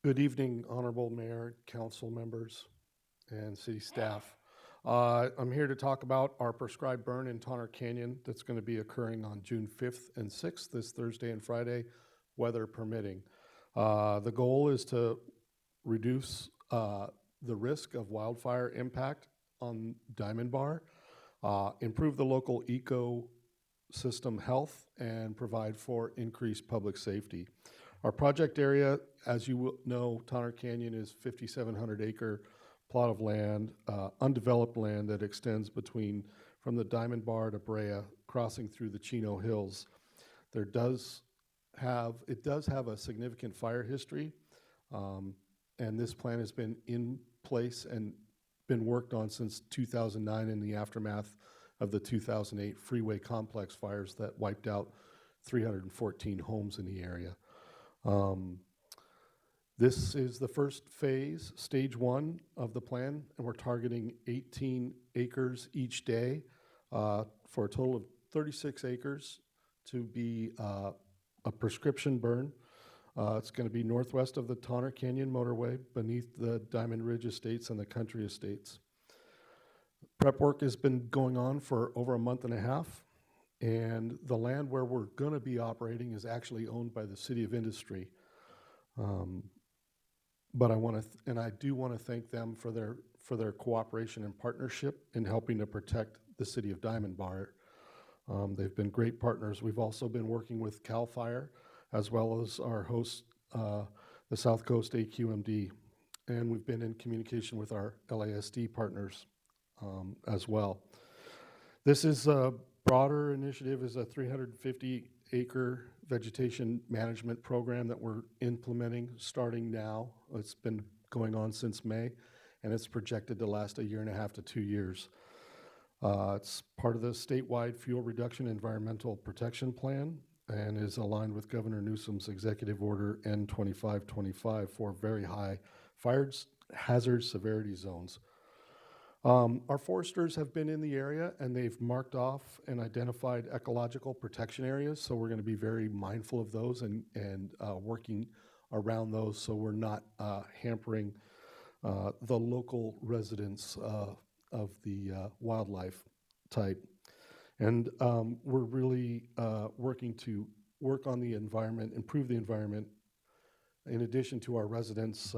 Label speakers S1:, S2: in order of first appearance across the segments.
S1: Good evening, Honorable Mayor, council members, and city staff. I'm here to talk about our prescribed burn in Tonner Canyon that's going to be occurring on June 5th and 6th, this Thursday and Friday, weather permitting. The goal is to reduce the risk of wildfire impact on Diamond Bar, improve the local ecosystem health, and provide for increased public safety. Our project area, as you know, Tonner Canyon is 5,700 acre plot of land, undeveloped land that extends from the Diamond Bar to Brea, crossing through the Chino Hills. It does have a significant fire history, and this plan has been in place and been worked on since 2009 in the aftermath of the 2008 freeway complex fires that wiped out 314 homes in the area. This is the first phase, stage one of the plan, and we're targeting 18 acres each day for a total of 36 acres to be a prescription burn. It's going to be northwest of the Tonner Canyon Motorway, beneath the Diamond Ridge Estates and the Country Estates. Prep work has been going on for over a month and a half, and the land where we're going to be operating is actually owned by the City of Industry. But I do want to thank them for their cooperation and partnership in helping to protect the city of Diamond Bar. They've been great partners. We've also been working with CAL FIRE as well as our host, the South Coast AQMD, and we've been in communication with our LASD partners as well. This is a broader initiative, is a 350 acre vegetation management program that we're implementing starting now. It's been going on since May, and it's projected to last 1.5 to 2 years. It's part of the statewide fuel reduction environmental protection plan and is aligned with Governor Newsom's executive order N2525 for very high fire hazard severity zones. Our foresters have been in the area and they've marked off and identified ecological protection areas, so we're going to be very mindful of those and working around those so we're not hampering the local residents of the wildlife type. And we're really working to work on the environment, improve the environment, in addition to our residents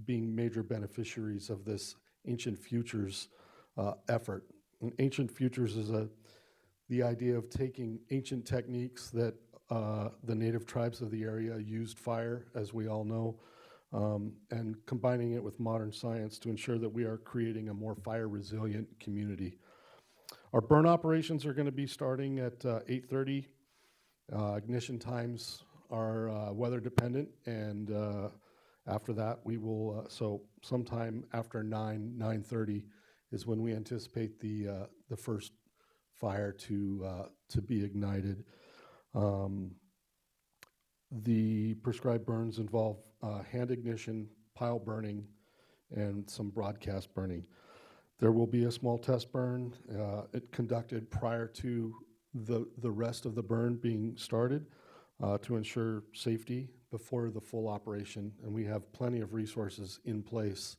S1: being major beneficiaries of this Ancient Futures effort. And Ancient Futures is the idea of taking ancient techniques that the native tribes of the area used fire, as we all know, and combining it with modern science to ensure that we are creating a more fire resilient community. Our burn operations are going to be starting at 8:30. Ignition times are weather dependent, and after that we will, so sometime after 9:30 is when we anticipate the first fire to be ignited. The prescribed burns involve hand ignition, pile burning, and some broadcast burning. There will be a small test burn conducted prior to the rest of the burn being started to ensure safety before the full operation, and we have plenty of resources in place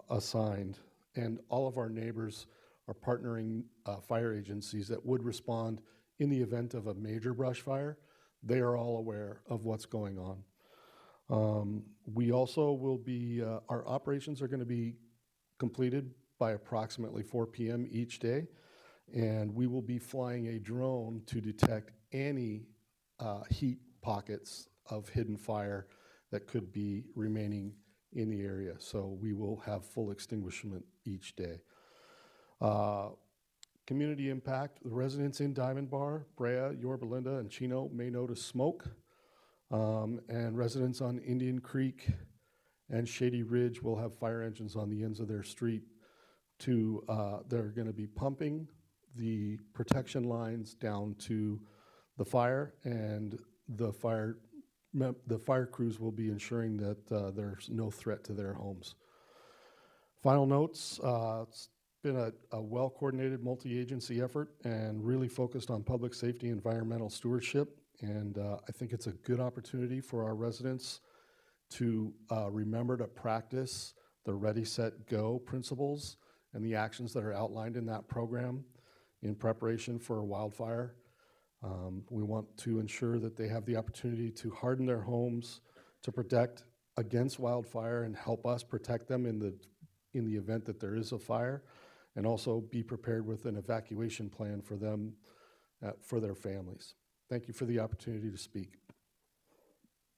S1: assigned. And all of our neighbors are partnering fire agencies that would respond in the event of a major brush fire. They are all aware of what's going on. We also will be, our operations are going to be completed by approximately 4 p.m. each day, and we will be flying a drone to detect any heat pockets of hidden fire that could be remaining in the area. So we will have full extinguishment each day. Community impact: the residents in Diamond Bar, Brea, Yorba Linda, and Chino may notice smoke, and residents on Indian Creek and Shady Ridge will have fire engines on the ends of their street they're going to be pumping the protection lines down to the fire, and the fire crews will be ensuring that there's no threat to their homes. Final notes: it's been a well-coordinated multi-agency effort and really focused on public safety and environmental stewardship, and I think it's a good opportunity for our residents to remember to practice the Ready, Set, Go principles and the actions that are outlined in that program in preparation for a wildfire. We want to ensure that they have the opportunity to harden their homes, to protect against wildfire and help us protect them in the event that there is a fire, and also be prepared with an evacuation plan for them, for their families. Thank you for the opportunity to speak.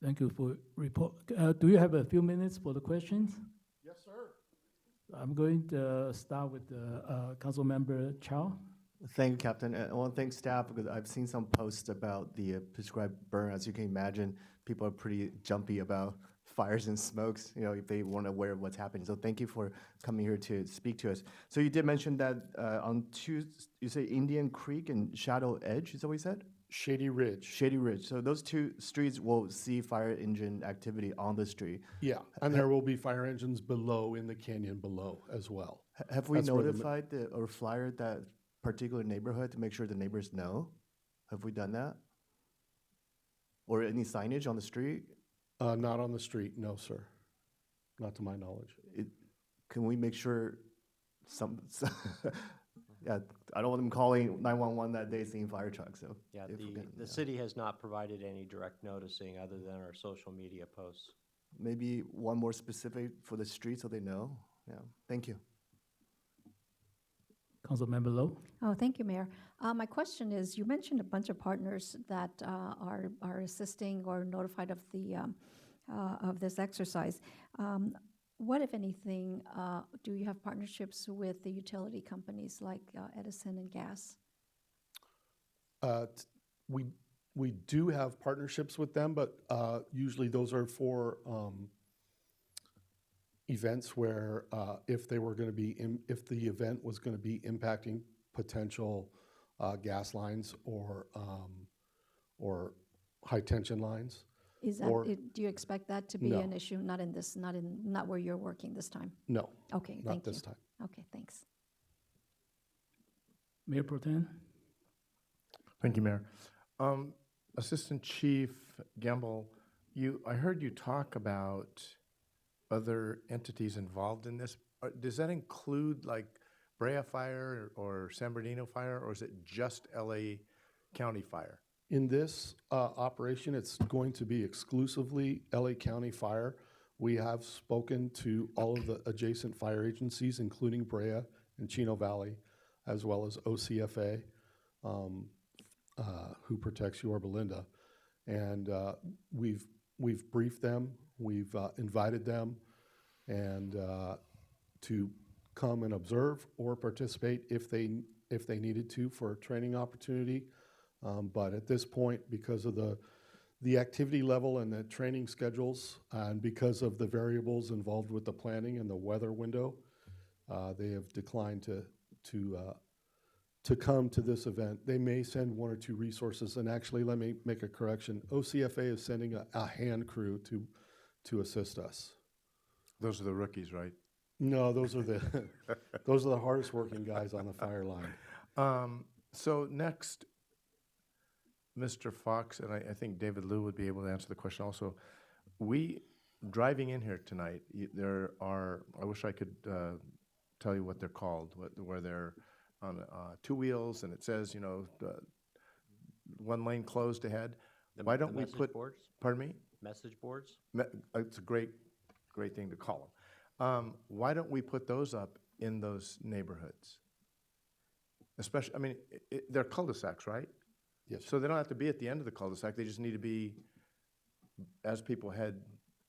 S2: Thank you for report. Do you have a few minutes for the questions?
S1: Yes, sir.
S2: I'm going to start with Councilmember Chow.
S3: Thank you, Captain. I want to thank staff because I've seen some posts about the prescribed burn. As you can imagine, people are pretty jumpy about fires and smokes, if they weren't aware of what's happening. So thank you for coming here to speak to us. So you did mention that you say Indian Creek and Shadow Edge, is that what you said?
S1: Shady Ridge.
S3: Shady Ridge. So those two streets will see fire engine activity on the street.
S1: Yeah, and there will be fire engines below, in the canyon below as well.
S3: Have we
S1: That's where the-
S3: notified or flyered that particular neighborhood to make sure the neighbors know? Have we done that? Or any signage on the street?
S1: Not on the street, no, sir. Not to my knowledge.
S3: Can we make sure yeah, I don't want them calling 911 that day seeing fire trucks, so.
S4: Yeah,
S3: if we can,
S4: the city has not provided any direct noticing other than our social media posts.
S3: Maybe one more specific for the street so they know. Yeah, thank you.
S2: Councilmember Lowe.
S5: Oh, thank you, Mayor. My question is, you mentioned a bunch of partners that are assisting or notified of this exercise. What, if anything, do you have partnerships with the utility companies like Edison and Gas?
S1: We do have partnerships with them, but usually those are for events where if the event was going to be impacting potential gas lines or high tension lines.
S5: Is that,
S1: Or-
S5: do you expect that to be
S1: No.
S5: an issue? Not where you're working this time?
S1: No,
S5: Okay,
S1: not
S5: thank you.
S1: this time.
S5: Okay, thanks.
S2: Mayor Pro Tem.
S6: Thank you, Mayor. Assistant Chief Gamble, I heard you talk about other entities involved in this. Does that include like Brea Fire or San Bernardino Fire, or is it just LA County Fire?
S1: In this operation, it's going to be exclusively LA County Fire. We have spoken to all of the adjacent fire agencies, including Brea and Chino Valley, as well as OCFA, who protects Yorba Linda. And we've briefed them, we've invited them, and to come and observe or participate if they needed to for a training opportunity. But at this point, because of the activity level and the training schedules, and because of the variables involved with the planning and the weather window, they have declined to come to this event. They may send one or two resources, and actually, let me make a correction. OCFA is sending a hand crew to assist us.
S6: Those are the rookies, right?
S1: No, those are the hardest working guys on the fire line.
S6: So next, Mr. Fox, and I think David Liu would be able to answer the question also. Driving in here tonight, there are, I wish I could tell you what they're called, where they're on two wheels and it says, one lane closed ahead. Why don't we put,
S4: boards?
S6: pardon me?
S4: Message boards?
S6: It's a great thing to call them. Why don't we put those up in those neighborhoods? Especially, they're cul-de-sacs, right?
S1: Yes.
S6: So they don't have to be at the end of the cul-de-sac. They just need to be as people head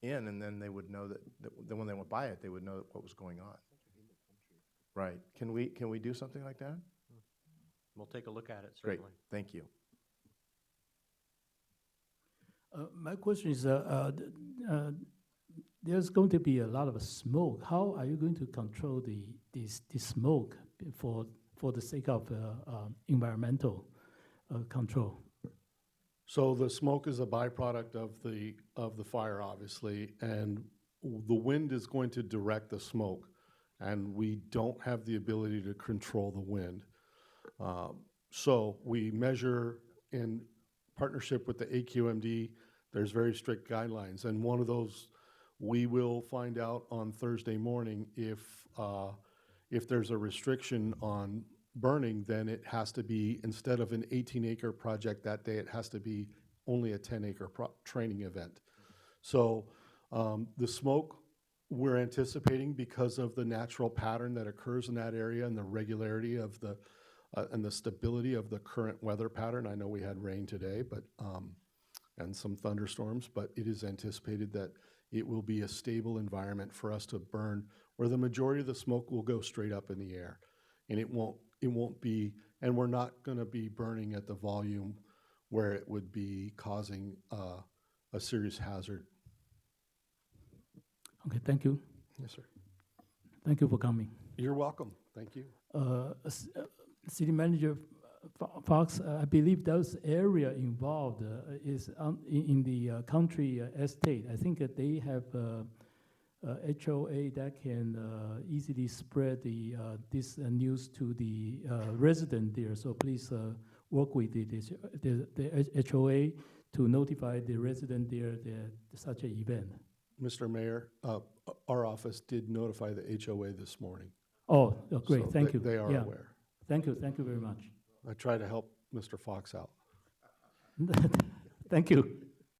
S6: in, and then they would know that when they went by it, they would know what was going on. Right. Can we do something like that?
S4: We'll take a look at it,
S6: Great.
S4: certainly.
S6: Thank you.
S2: My question is, there's going to be a lot of smoke. How are you going to control the smoke for the sake of environmental control?
S1: So the smoke is a byproduct of the fire, obviously, and the wind is going to direct the smoke, and we don't have the ability to control the wind. So we measure in partnership with the AQMD. There's very strict guidelines, and one of those We will find out on Thursday morning if there's a restriction on burning, then it has to be, instead of an 18-acre project that day, it has to be only a 10-acre training event. So the smoke, we're anticipating, because of the natural pattern that occurs in that area and the regularity of the, and the stability of the current weather pattern. I know we had rain today, but, and some thunderstorms, but it is anticipated that it will be a stable environment for us to burn, where the majority of the smoke will go straight up in the air. And it won't be, and we're not gonna be burning at the volume where it would be causing a serious hazard.
S2: Okay, thank you.
S1: Yes, sir.
S2: Thank you for coming.
S1: You're welcome. Thank you.
S2: City Manager Fox, I believe those area involved is in the country estate. I think that they have HOA that can easily spread this news to the resident there. So please work with the HOA to notify the resident there that such an event.
S1: Mr. Mayor, our office did notify the HOA this morning.
S2: Oh, great,
S1: So
S2: thank you.
S1: They are
S2: Yeah.
S1: aware.
S2: Thank you very much.
S1: I try to help Mr. Fox out.
S2: Thank you.